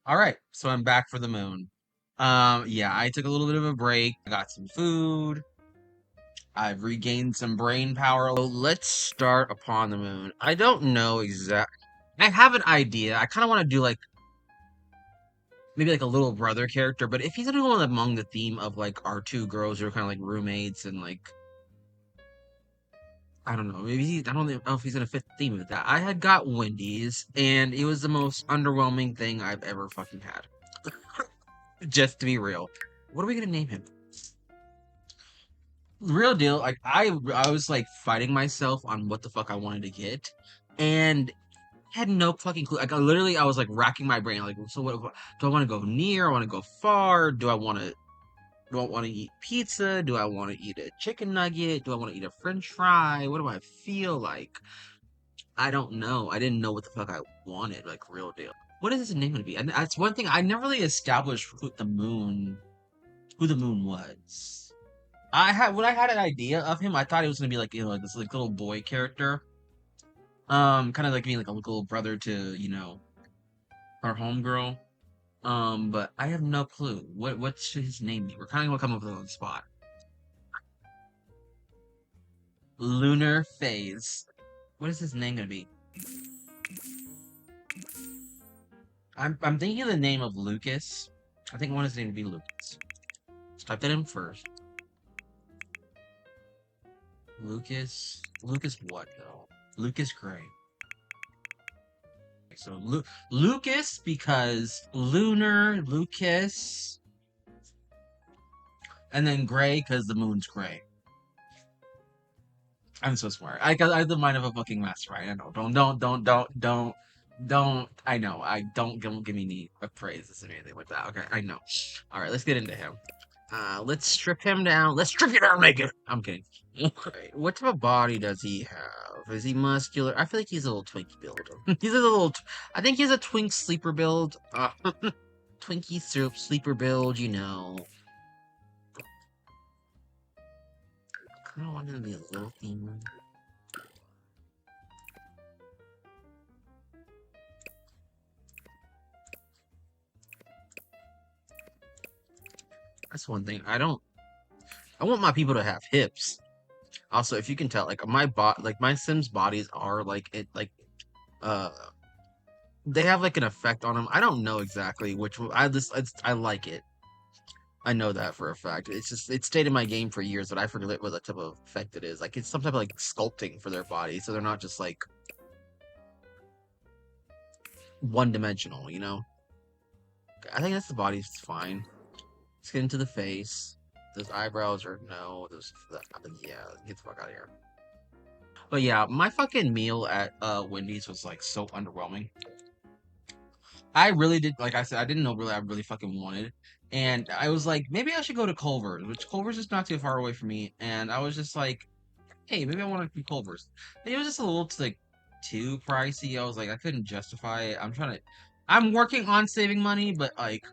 All right, so I'm back for the moon. Yeah, I took a little bit of a break. I got some food. I've regained some brain power. So let's start upon the moon. I don't know exact. I have an idea. I kind of want to do like maybe like a little brother character, but if he's gonna go among the theme of like our two girls who are kind of like roommates and like I don't know, I don't know if he's gonna fit the theme of that. I had got Wendy's and it was the most underwhelming thing I've ever fucking had. Just to be real. What are we gonna name him? Real deal. Like I was like fighting myself on what the fuck I wanted to get, and had no fucking clue. Like I was like racking my brain. Like, so what do I want to go near? I want to go far. Do I want to eat pizza? Do I want to eat a chicken nugget? Do I want to eat a French fry? What do I feel like? I don't know. I didn't know what the fuck I wanted. Like real deal. What is his name gonna be? And that's one thing I never really established who the moon was. I had when I had an idea of him, I thought he was gonna be like like this like little boy character, kind of like being like a little brother to our homegirl. But I have no clue. What should his name be? We're kind of gonna come up with it on the spot. Lunar Phase. What is his name gonna be? I'm thinking of the name of Lucas. I think I want his name to be Lucas. Let's type that in first. Lucas what though? Lucas Gray. So Lucas because lunar Lucas, and then gray because the moon's gray. I'm so smart. I have the mind of a fucking mastermind. I know. Don't. I know. I don't give me any praises or anything like that. Okay, I know. All right, let's get into him. Let's strip him down. Let's strip you down, naked. I'm kidding. Okay, what type of body does he have? Is he muscular? I feel like he's a little twinkie build. He's a little. I think he's a twink sleeper build. Twinkie soup sleeper build. Kind of want him to be a little thinner. That's one thing. I want my people to have hips. Also, if you can tell, like my Sims bodies are like uh, they have like an effect on them. I don't know exactly which one. I like it. I know that for a fact. It's stayed in my game for years, but I forget what type of effect it is. Like it's some type of like sculpting for their body, so they're not just like one dimensional. I think that's the body's fine. Let's get into the face. Those eyebrows are no. Yeah. Get the fuck out of here. But yeah, my fucking meal at Wendy's was like so underwhelming. I really did, like I said, I didn't know really I really fucking wanted, and I was like, maybe I should go to Culver's, which Culver's is not too far away from me, and I was just like, hey, maybe I want to do Culver's. And it was just a little like too pricey. I was like, I couldn't justify it. I'm working on saving money, but like,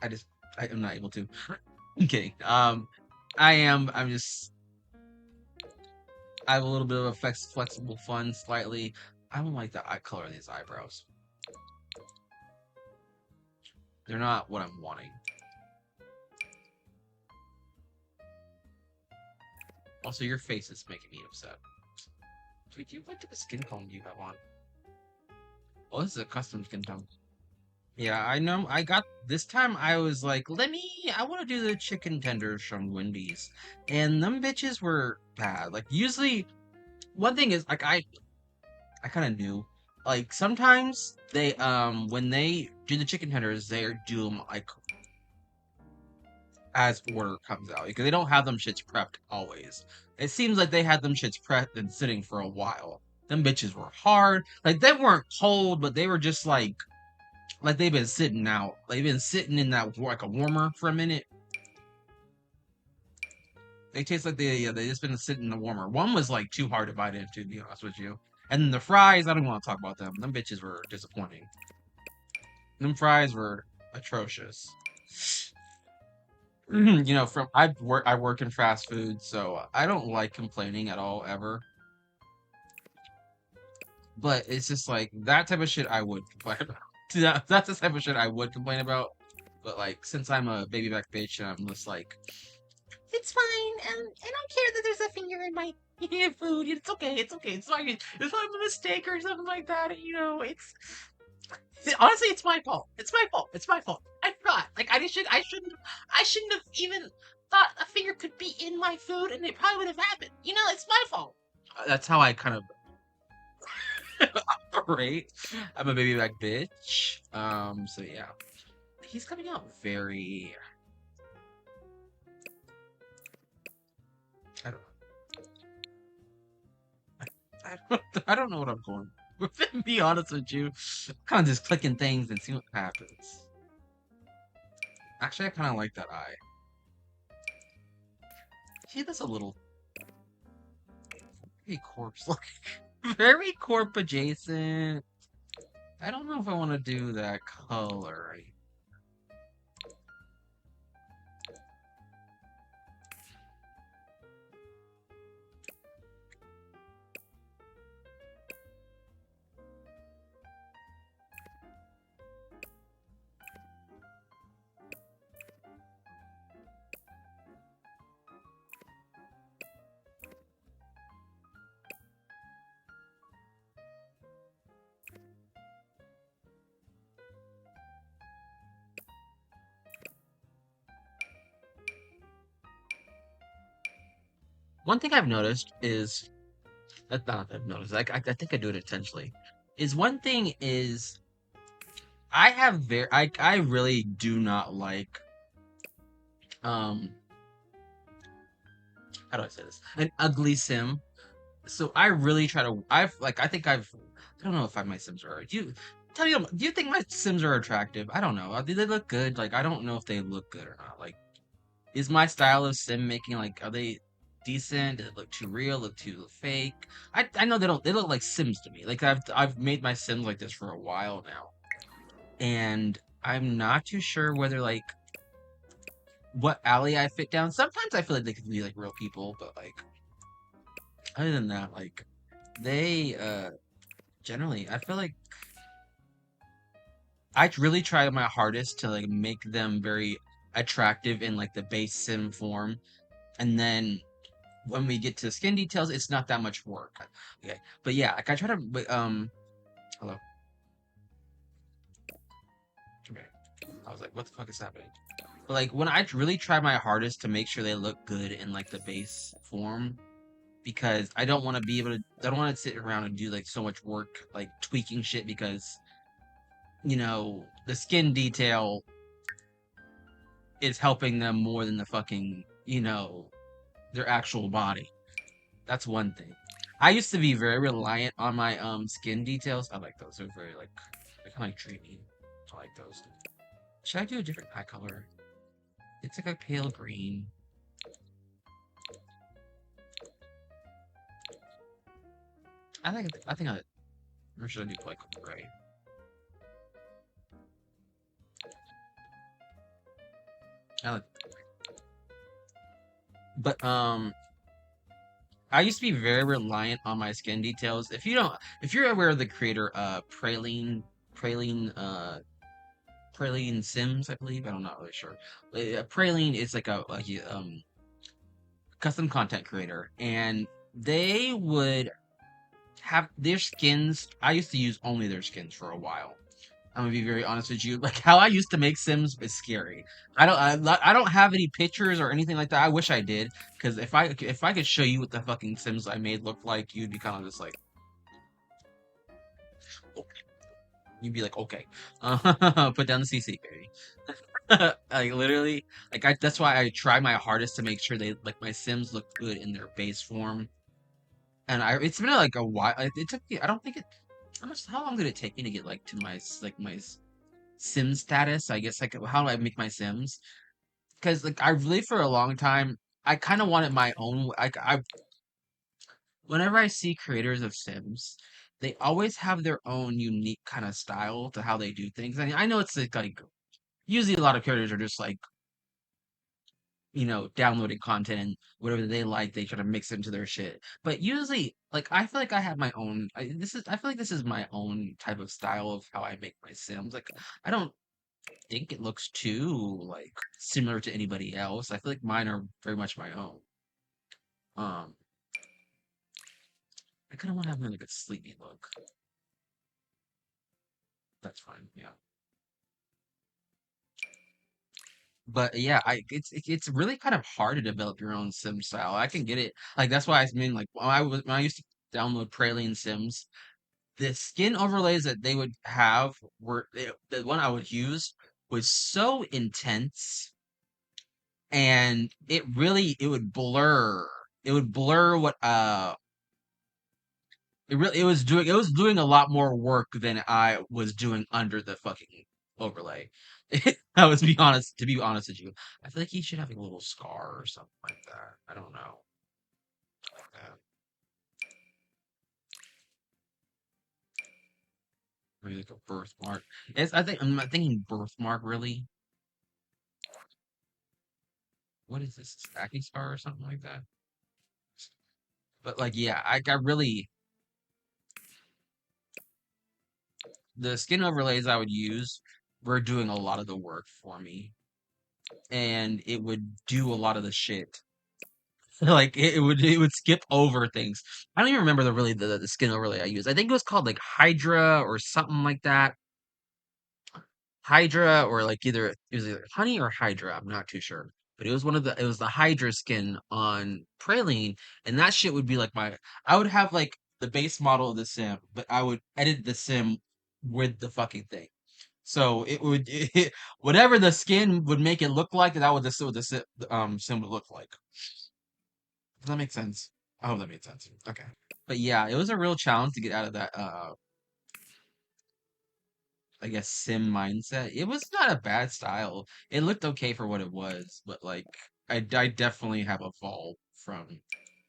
I just, I am not able to. I'm kidding. I am. I have a little bit of a flexible fun slightly. I don't like the eye color of these eyebrows. They're not what I'm wanting. Also, your face is making me upset. Tweet, what type of skin tone do you have on? Oh, this is a custom skin tone. Yeah, I know. I got this time. I was like, I want to do the chicken tenders from Wendy's, and them bitches were bad. Like usually, one thing is like I kind of knew. Like sometimes when they do the chicken tenders, they do them like as order comes out because they don't have them shits prepped always. It seems like they had them shits prepped and sitting for a while. Them bitches were hard. Like they weren't cold, but they were just like they've been sitting out. They've been sitting in that like a warmer for a minute. They taste like they just been sitting in the warmer. One was like too hard to bite into, to be honest with you. And then the fries, I don't want to talk about them. Them bitches were disappointing. Them fries were atrocious. From I work in fast food, so I don't like complaining at all ever. But it's just like that type of shit I would complain about. That's the type of shit I would complain about. But like, since I'm a baby back bitch, and I'm just like, it's fine. I don't care that there's a finger in my food. It's okay. It's okay. It's fine. It's not a mistake or something like that. Honestly, it's my fault. It's my fault. It's my fault. I forgot. Like I shouldn't have even thought a finger could be in my food, and it probably would have happened. It's my fault. That's how I kind of operate. I'm a baby back bitch. So yeah, he's coming out very. I don't. I don't know what I'm going with. To be honest with you, kind of just clicking things and see what happens. Actually, I kind of like that eye. He does a little very corpse like, very corp adjacent. I don't know if I want to do that color. One thing I've noticed is that's not I've noticed. I think I do it intentionally. Is one thing is I really do not like um how do I say this? An ugly sim. So I really try to I don't know if my Sims are. Do you think my Sims are attractive? I don't know. Do they look good? Like I don't know if they look good or not. Like is my style of sim making like are they decent? Does it look too real? Look too fake? I know they look like Sims to me. Like I've made my Sims like this for a while now. And I'm not too sure whether like what alley I fit down. Sometimes I feel like they could be like real people, but like other than that, like they generally I feel like I really try my hardest to like make them very attractive in like the base sim form. And then when we get to skin details, it's not that much work. Okay. But yeah, like I try to hello. Okay. I was like, what the fuck is happening? But like when I really try my hardest to make sure they look good in like the base form, because I don't want to be able to I don't want to sit around and do like so much work like tweaking shit because the skin detail is helping them more than the fucking their actual body. That's one thing. I used to be very reliant on my skin details. I like those. They're very like they're kind of like dreamy. I like those. Should I do a different eye color? It's like a pale green. I think or should I do like gray? I like, but I used to be very reliant on my skin details. If you're aware of the creator, Praline, Praline Sims, I believe. I'm not really sure. Praline is like a custom content creator, and they would have their skins. I used to use only their skins for a while. I'm gonna be very honest with you. Like how I used to make Sims is scary. I don't have any pictures or anything like that. I wish I did, because if I could show you what the fucking Sims I made look like, you'd be kind of just like, okay. You'd be like, okay, put down the CC, baby. Like literally, like that's why I try my hardest to make sure they like my Sims look good in their base form. And it's been like a while. It took me. I don't think it. How long did it take me to get like to my sim status? I guess like how do I make my sims? Because like I really for a long time I kind of wanted my own. Like I whenever I see creators of sims, they always have their own unique kind of style to how they do things. I mean, I know it's like usually a lot of creators are just like downloading content and whatever they like, they try to mix into their shit. But usually, like, I feel like I have my own. I feel like this is my own type of style of how I make my Sims. Like, I don't think it looks too like similar to anybody else. I feel like mine are very much my own. Um, I kind of want to have like a sleepy look. That's fine. Yeah. But yeah, it's really kind of hard to develop your own sim style. I can get it. Like that's why I mean, like when I used to download Praline Sims, the skin overlays that they would have the one I would use was so intense, and it would blur what it was doing a lot more work than I was doing under the fucking overlay. I was be honest to be honest with you. I feel like he should have a little scar or something like that. I don't know. Like that. Maybe like a birthmark. I'm not thinking birthmark really. What is this? Acne scar or something like that? But like yeah, I got really the skin overlays I would use were doing a lot of the work for me. And it would do a lot of the shit. Like it would skip over things. I don't even remember the skin overlay I used. I think it was called like Hydra or something like that. Hydra or like it was either Honey or Hydra. I'm not too sure. But it was the Hydra skin on Praline, and that shit would be like I would have like the base model of the sim, but I would edit the sim with the fucking thing. So whatever the skin would make it look like, that would this what the sim would look like. Does that make sense? I hope that made sense. Okay. But yeah, it was a real challenge to get out of that I guess sim mindset. It was not a bad style. It looked okay for what it was, but like I definitely have evolved from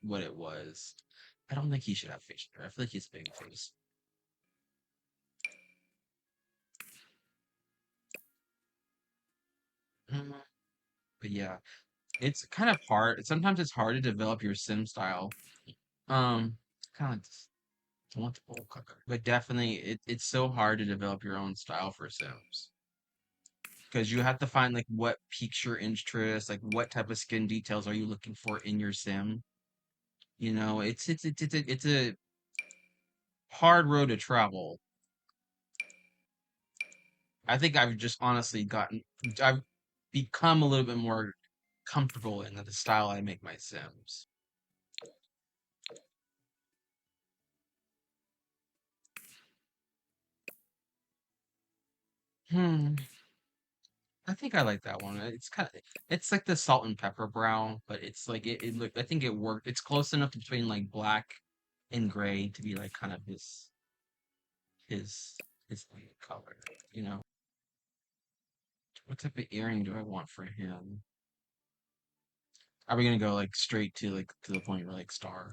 what it was. I don't think he should have facial hair. I feel like he's big face. Mm, But yeah, it's kind of hard. Sometimes it's hard to develop your sim style. Kind of like this. I want the bowl cucker. But definitely, it's so hard to develop your own style for Sims because you have to find like what piques your interest, like what type of skin details are you looking for in your Sim. It's a hard road to travel. I think I've just honestly I've become a little bit more comfortable in the style I make my Sims. Hmm. I think I like that one. It's like the salt and pepper brown, but it's like it look I think it worked. It's close enough between like black and gray to be like kind of his his like, color, you know. What type of earring do I want for him? Are we gonna go like straight to like to the point where like star?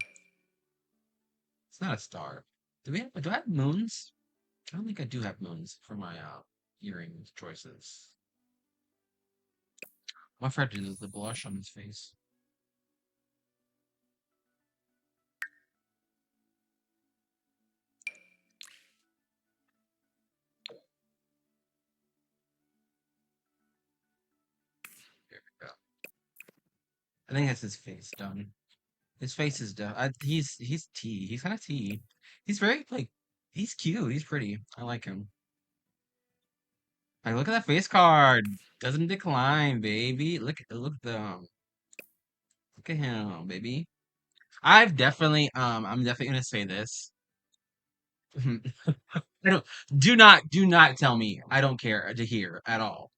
It's not a star. Do I have moons? I don't think I do have moons for my earring choices. My friend did the blush on his face. There we go. I think that's his face done. His face is done. He's T. He's kind of T. He's very like he's cute. He's pretty. I like him. Like look at that face card. Doesn't decline, baby. Look at them. Look at him, baby. I'm definitely gonna say this. I don't do not tell me I don't care to hear at all.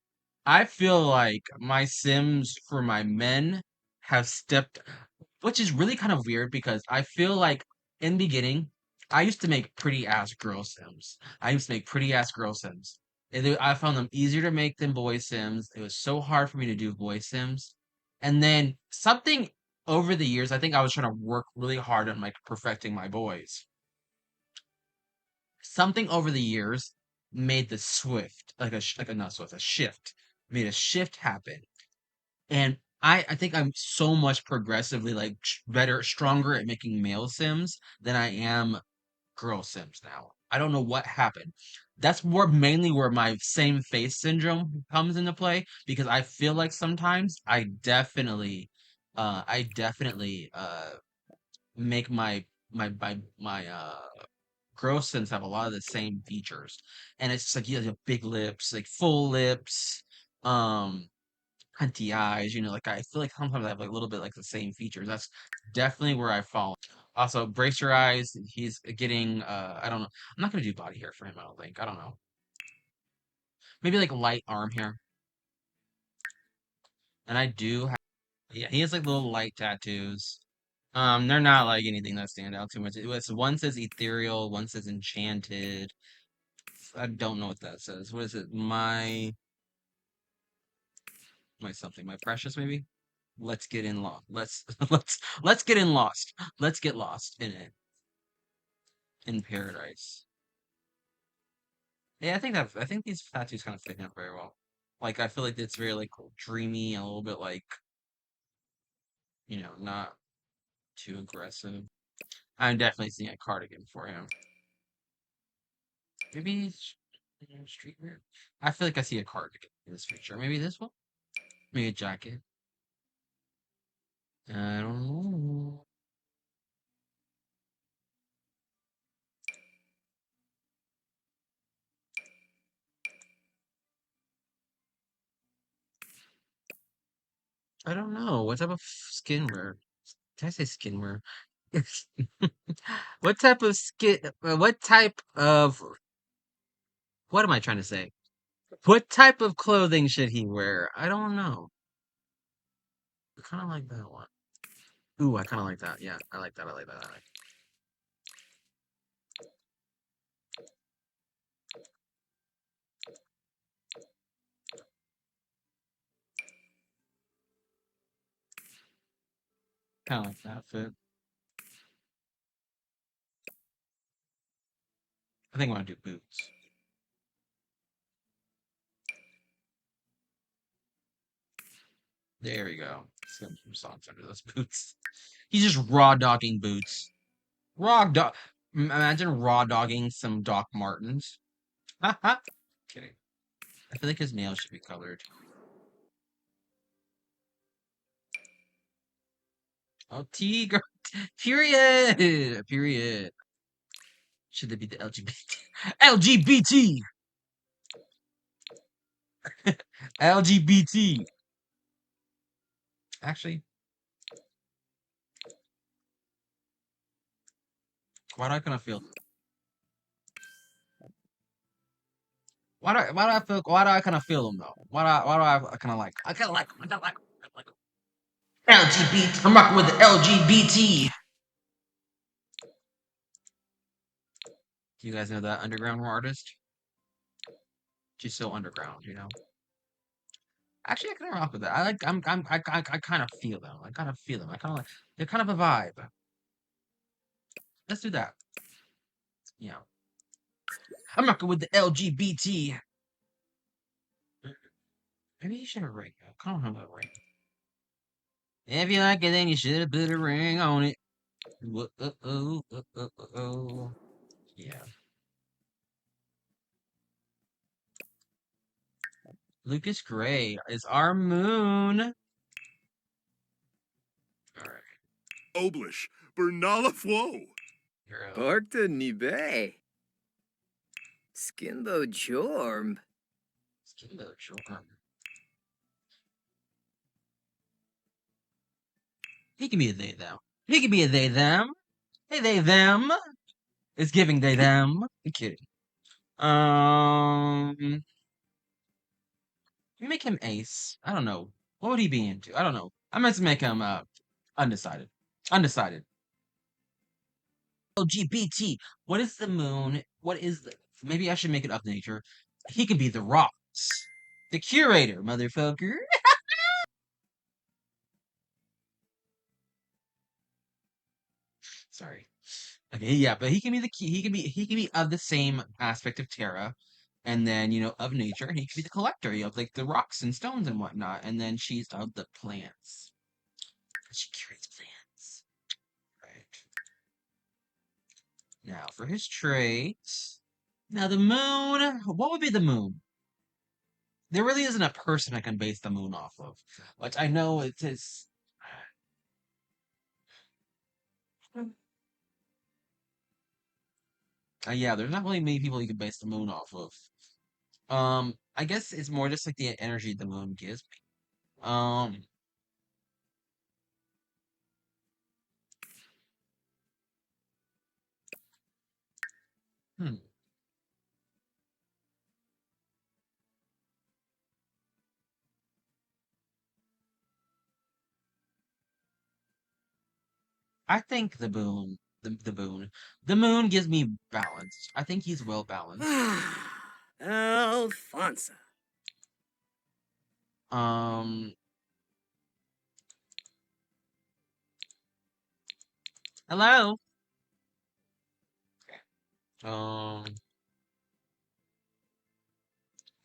I feel like my Sims for my men have stepped, which is really kind of weird because I feel like in the beginning, I used to make pretty ass girl Sims. I used to make pretty ass girl Sims. I found them easier to make than boy Sims. It was so hard for me to do boy Sims. And then something over the years, I think I was trying to work really hard on like perfecting my boys. Something over the years made the swift, like a not swift, a shift, made a shift happen. And I think I'm so much progressively like better, stronger at making male Sims than I am girl Sims now. I don't know what happened. That's more mainly where my same face syndrome comes into play because I feel like sometimes I definitely make my girl Sims have a lot of the same features. And it's just like you have big lips, like full lips, um hunty eyes, like I feel like sometimes I have like a little bit like the same features. That's definitely where I fall. Also, brace your eyes. He's getting I don't know. I'm not gonna do body hair for him, I don't think. I don't know. Maybe like light arm hair. And I do have yeah, he has like little light tattoos. They're not like anything that stand out too much. One says ethereal, one says enchanted. I don't know what that says. What is it? My something. My precious maybe? Let's get in lost. Let's get in lost. Let's get lost in it. In paradise. Yeah, I think these tattoos kind of fit him very well. Like I feel like it's very like dreamy and a little bit like, not too aggressive. I'm definitely seeing a cardigan for him. Maybe streetwear. I feel like I see a cardigan in this picture. Maybe this one? Maybe a jacket. I don't know. I don't know. What type of skin wear? Did I say skin wear? What type of skin? What type of? What am I trying to say? What type of clothing should he wear? I don't know. I kind of like that one. Ooh, I kind of like that. Yeah, I like that. I like that. Kind of like that fit. I think I want to do boots. There we go. Some socks under those boots. He's just raw dogging boots. Raw dog. Imagine raw dogging some Doc Martens. Kidding. I feel like his nails should be colored. Oh, T girl. Period. Period. Should it be the LGBT? LGBT. LGBT. Actually, why do I kind of feel? Why do I kind of feel them though? Why do I kind of like? I kind of like. I kind of like. I like 'em. LGBT. I'm rocking with the LGBT. Do you guys know that underground artist? She's so underground. Actually, I can rock with that. I like. I kind of feel them. I kind of feel them. I kind of like. They're kind of a vibe. Let's do that. Yeah. I'm rocking with the LGBT. Maybe you should have a ring. I kind of have a ring. If you like it, then you should have put a ring on it. Yeah. Lucas Gray is our moon. All right. Oblish, Bernala Flo. Hero. Porta Nibe. Skimbo Jorm. Skimbo Jorm. He can be a they them. He can be a they them. Hey they them. It's giving they them. I'm kidding. We make him ace. I don't know. What would he be into? I don't know. I meant to make him undecided. Undecided. LGBT. What is the moon? What is the maybe I should make it up nature. He could be the rocks. The curator, motherfucker. Sorry. Okay, yeah, but he can be of the same aspect of Terra, and then of nature, and he could be the collector, of like the rocks and stones and whatnot, and then she's of the plants. She curates plants. Right. Now for his traits. Now the moon. What would be the moon? There really isn't a person I can base the moon off of. Which I know it is. Yeah, there's not really many people you can base the moon off of. I guess it's more just like the energy the moon gives me. Hmm. I think the moon gives me balance. I think he's well balanced. Alfonso. Um, hello. I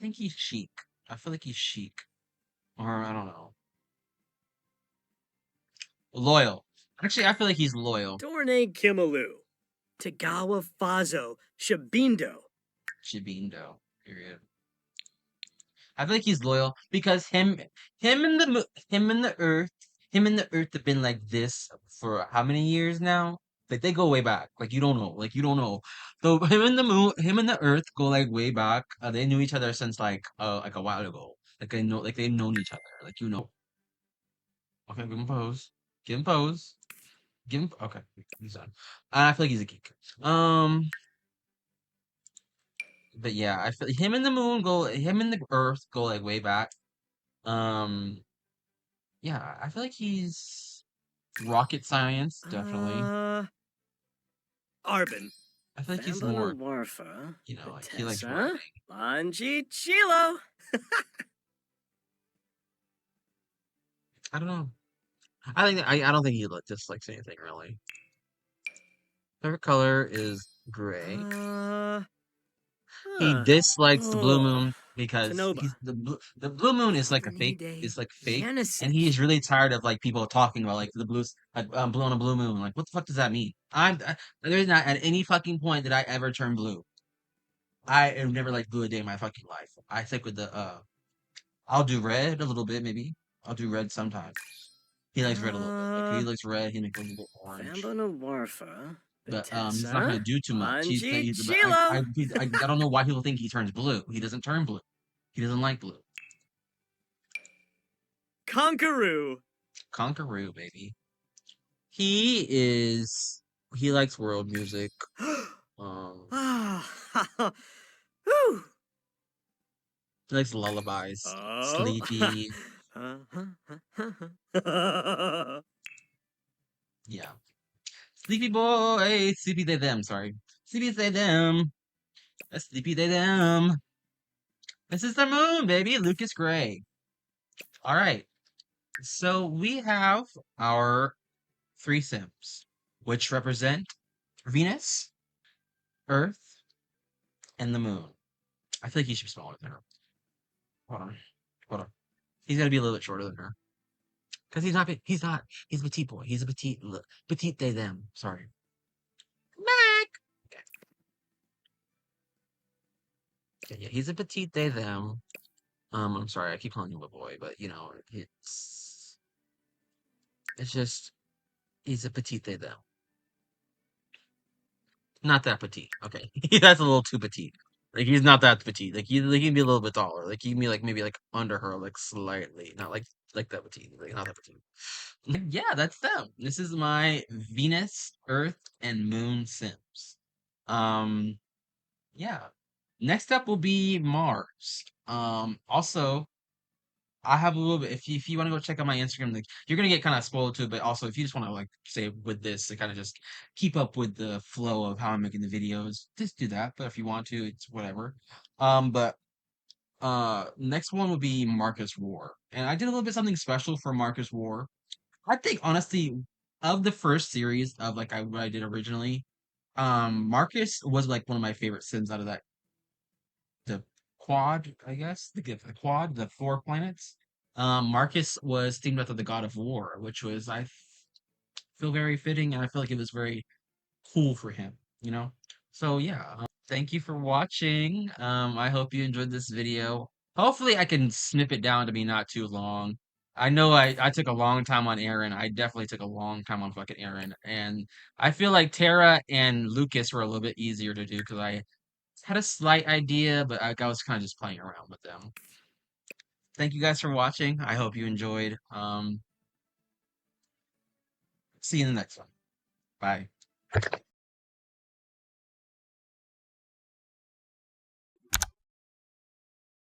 think he's chic. I feel like he's chic, or I don't know, loyal. Actually, I feel like he's loyal. Dorne Kimalu. Tagawa Fazo. Shabindo. Chibindo. Period. I feel like he's loyal because him and the Earth have been like this for how many years now? Like they go way back. Like you don't know. Like you don't know. So him and the Earth go like way back. They knew each other since like a while ago. Like they know, like they've known each other. Like Okay, give him pose. Give him pose. Give him. Okay, he's done. I feel like he's a geek. Um, but yeah, I feel him and the Earth go like way back. Um. Yeah, I feel like he's rocket science, definitely. Arbin. I feel like he's Fambana more, Warfa. like he likes writing. Bethessa. Lanji Chilo. I don't know. I don't think he dislikes anything really. Favorite color is gray. Uh, He huh. dislikes the blue Oh. moon because Tanoba. the blue moon Fernide is like fake, and Janicic. he's really tired of like people talking about like the blues like blue on a blue moon. Like what the fuck does that mean? There's not at any fucking point did I ever turn blue. I have never liked blue a day in my fucking life. I stick with the I'll do red a little bit, maybe. I'll do red sometimes. He likes red a little bit. Like he Uh, likes red. He makes a little bit orange, Fambana Warfa. but he's not gonna Bethessa. do too much. Lanji But Chilo. I don't know why people think he turns blue. He doesn't turn blue. He doesn't like blue. Conqueroo. Conqueroo, baby. He is. He likes world music. Um, Ah, whew. he likes lullabies. Oh. Sleepy. Yeah. Sleepy boy. Sleepy they them. Sorry. Sleepy they them. A sleepy they them. This is the moon, baby. Lucas Gray. All right. So we have our three Sims, which represent Venus, Earth, and the moon. I feel like he should be smaller than her. Hold on. Hold on. He's got to be a little bit shorter than her. Because he's not, he's not, he's a petite boy. He's a petite they, them. Sorry. Mac! Okay, yeah, he's a petite they, them. I'm sorry, I keep calling him a boy, but it's just, he's a petite they, them. Not that petite. Okay, that's a little too petite. Like he's not that petite. He can be a little bit taller. Like he can be like maybe like under her, like slightly, not like that petite. Like not that petite. Yeah, that's them. This is my Venus, Earth, and Moon Sims. Um, yeah. Next up will be Mars. Also I have a little bit. If you want to go check out my Instagram, like you're gonna get kind of spoiled too. But also, if you just want to like say with this to kind of just keep up with the flow of how I'm making the videos, just do that. But if you want to, it's whatever. But next one would be Marcus War, and I did a little bit something special for Marcus War. I think honestly, of the first series of like what I did originally, Marcus was like one of my favorite Sims out of quad, I guess, the quad, the four planets. Marcus was themed after the god of war, which was feel very fitting, and I feel like it was very cool for him, you know? So yeah, thank you for watching. I hope you enjoyed this video. Hopefully I can snip it down to be not too long. I know I took a long time on Aaron. I definitely took a long time on fucking Aaron. And I feel like Tara and Lucas were a little bit easier to do because I had a slight idea, but I was kind of just playing around with them. Thank you guys for watching. I hope you enjoyed. See you in the next one. Bye.